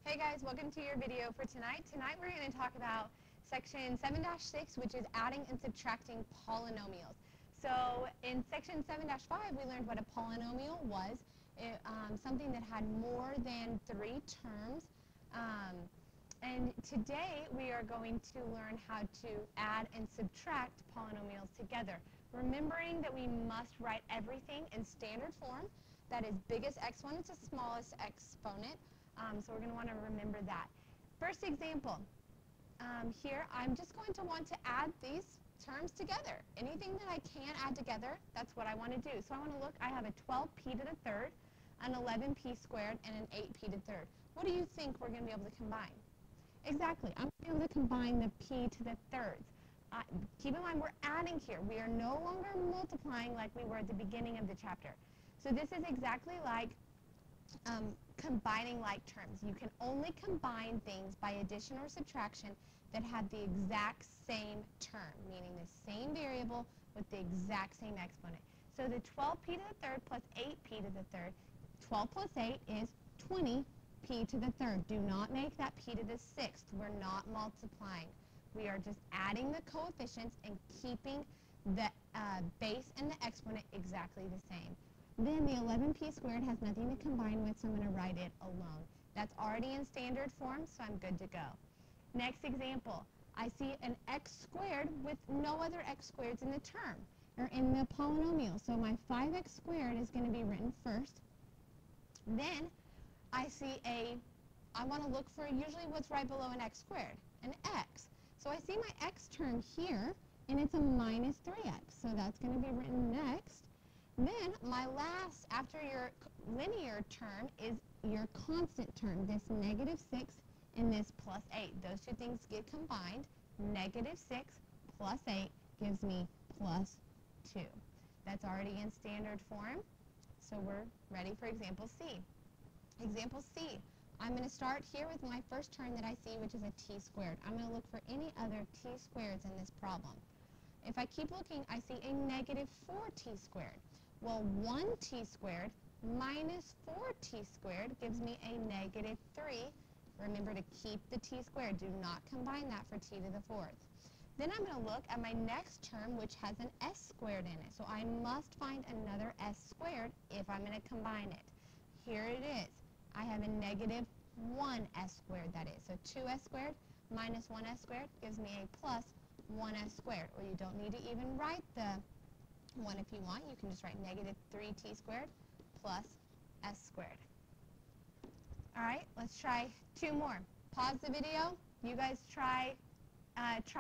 Hey guys, welcome to your video for tonight. Tonight we're going to talk about section 7-6, which is adding and subtracting polynomials. So in section 7-5 we learned what a polynomial was, something that had more than 3 terms. And today we are going to learn how to add and subtract polynomials together, remembering that we must write everything in standard form, that is biggest exponent to smallest exponent. So we're going to want to remember that. First example, here I'm just going to want to add these terms together. Anything that I can add together, that's what I want to do. So I want to look, I have a 12p to the third, an 11p squared, and an 8p to the third. What do you think we're going to be able to combine? Exactly, I'm going to be able to combine the p to the thirds. Keep in mind we're adding here. We are no longer multiplying like we were at the beginning of the chapter. So this is exactly like combining like terms. You can only combine things by addition or subtraction that have the exact same term, meaning the same variable with the exact same exponent. So the 12p to the third plus 8p to the third, 12 plus 8 is 20p to the third. Do not make that p to the sixth. We're not multiplying. We are just adding the coefficients and keeping the base and the exponent exactly the same. Then the 11p squared has nothing to combine with, so I'm going to write it alone. That's already in standard form, so I'm good to go. Next example, I see an x squared with no other x squareds in the term, or in the polynomial. So my 5x squared is going to be written first. Then I see I want to look for usually what's right below an x squared, an x. So I see my x term here, and it's a minus 3x. So that's going to be written next. Then my last, after your linear term, is your constant term, this negative 6 and this plus 8. Those two things get combined. Negative 6 plus 8 gives me plus 2. That's already in standard form. So we're ready for example C. Example C. I'm going to start here with my first term that I see, which is a t squared. I'm going to look for any other t squareds in this problem. If I keep looking, I see a negative 4t squared. Well, 1t squared minus 4t squared gives me a negative 3. Remember to keep the t squared. Do not combine that for t to the fourth. Then I'm going to look at my next term, which has an s squared in it. So I must find another s squared if I'm going to combine it. Here it is. I have a negative 1s squared, that is. So 2s squared minus 1s squared gives me a plus 1s squared. Or you don't need to even write the 1 if you want. You can just write negative 3t squared plus s squared. All right, let's try 2 more. Pause the video. You guys try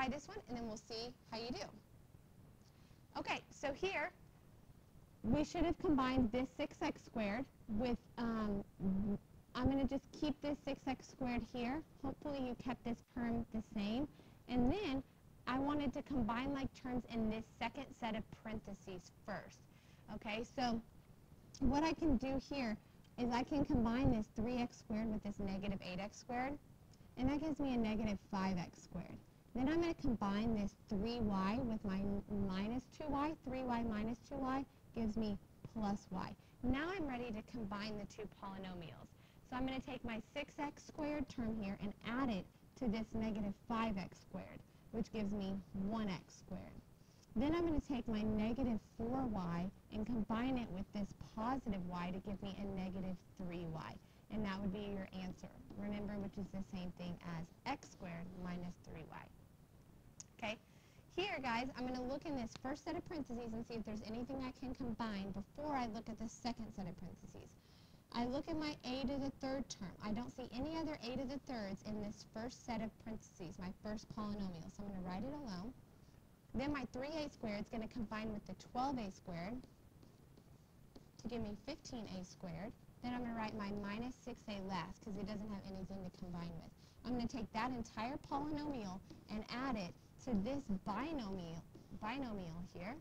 this one, and then we'll see how you do. Okay, so here we should have combined this 6x squared with, I'm going to just keep this 6x squared here. Hopefully you kept this term the same. And then I wanted to combine like terms in this second set of parentheses first. Okay, so what I can do here is I can combine this 3x squared with this negative 8x squared, and that gives me a negative 5x squared. Then I'm going to combine this 3y with my minus 2y. 3y minus 2y gives me plus y. Now I'm ready to combine the two polynomials. So I'm going to take my 6x squared term here and add it to this negative 5x squared, which gives me 1x squared. Then I'm going to take my negative 4y and combine it with this positive y to give me a negative 3y. And that would be your answer. Remember, which is the same thing as x squared minus 3y. Okay? Here, guys, I'm going to look in this first set of parentheses and see if there's anything I can combine before I look at the second set of parentheses. I look at my a to the third term. I don't see any other a to the thirds in this first set of parentheses, my first polynomial. So I'm going to write it alone. Then my 3a squared is going to combine with the 12a squared to give me 15a squared. Then I'm going to write my minus 6a last because it doesn't have anything to combine with. I'm going to take that entire polynomial and add it to this binomial here,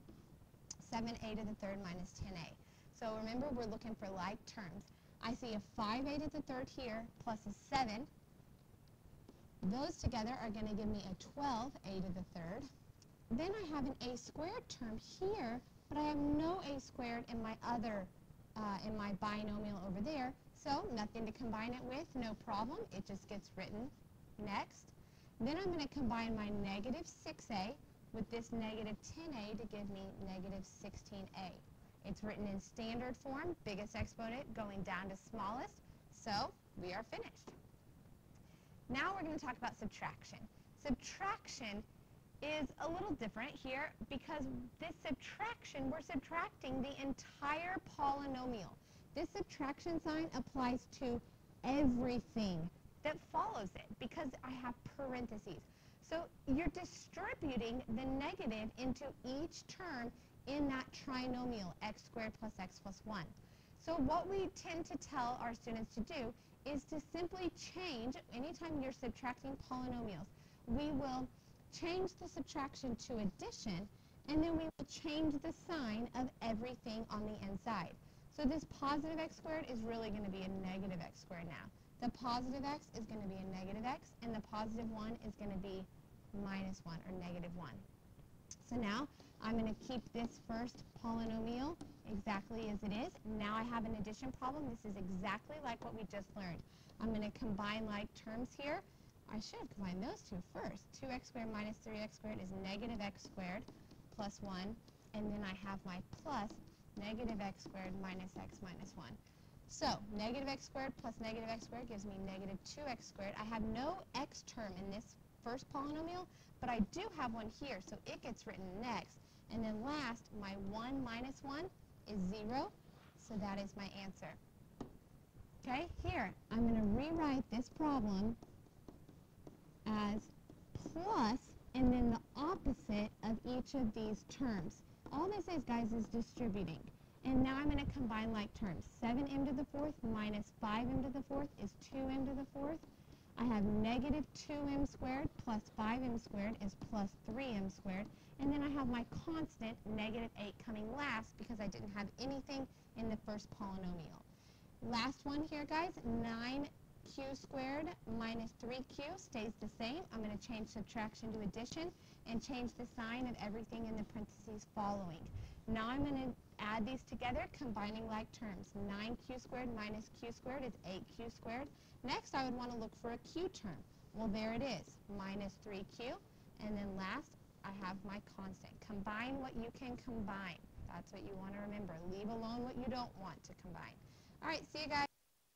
7a to the third minus 10a. So remember, we're looking for like terms. I see a 5a to the third here plus a 7. Those together are going to give me a 12a to the third. Then I have an a squared term here, but I have no a squared in my other, in my binomial over there, So nothing to combine it with, no problem. It just gets written next. Then I'm going to combine my negative 6a with this negative 10a to give me negative 16a. It's written in standard form, biggest exponent going down to smallest. So we are finished. Now we're going to talk about subtraction. Subtraction is a little different here because this subtraction, we're subtracting the entire polynomial. This subtraction sign applies to everything that follows it because I have parentheses. So you're distributing the negative into each term in that trinomial, x squared plus x plus 1. So what we tend to tell our students to do is to simply change, anytime you're subtracting polynomials, we will change the subtraction to addition, and then we will change the sign of everything on the inside. So this positive x squared is really going to be a negative x squared now. The positive x is going to be a negative x, and the positive 1 is going to be minus 1, or negative 1. So now I'm going to keep this first polynomial exactly as it is. Now I have an addition problem. This is exactly like what we just learned. I'm going to combine like terms here. I should have combined those two first. 2x squared minus 3x squared is negative x squared plus 1. And then I have my plus negative x squared minus x minus 1. So negative x squared plus negative x squared gives me negative 2x squared. I have no x term in this first polynomial, but I do have one here, so it gets written next. And then last, my 1 minus 1 is 0, so that is my answer. Okay, here, I'm going to rewrite this problem as plus and then the opposite of each of these terms. All this is, guys, is distributing. And now I'm going to combine like terms. 7m to the fourth minus 5m to the fourth is 2m to the fourth. I have negative 2m squared plus 5m squared is plus 3m squared. And then I have my constant, negative 8, coming last because I didn't have anything in the first polynomial. Last one here, guys, 9q squared minus 3q stays the same. I'm going to change subtraction to addition and change the sign of everything in the parentheses following. Now I'm going to add these together, combining like terms. 9q squared minus q squared is 8q squared. Next, I would want to look for a q term. Well, there it is, minus 3q. And then last, I have my constant. Combine what you can combine. That's what you want to remember. Leave alone what you don't want to combine. All right, see you guys.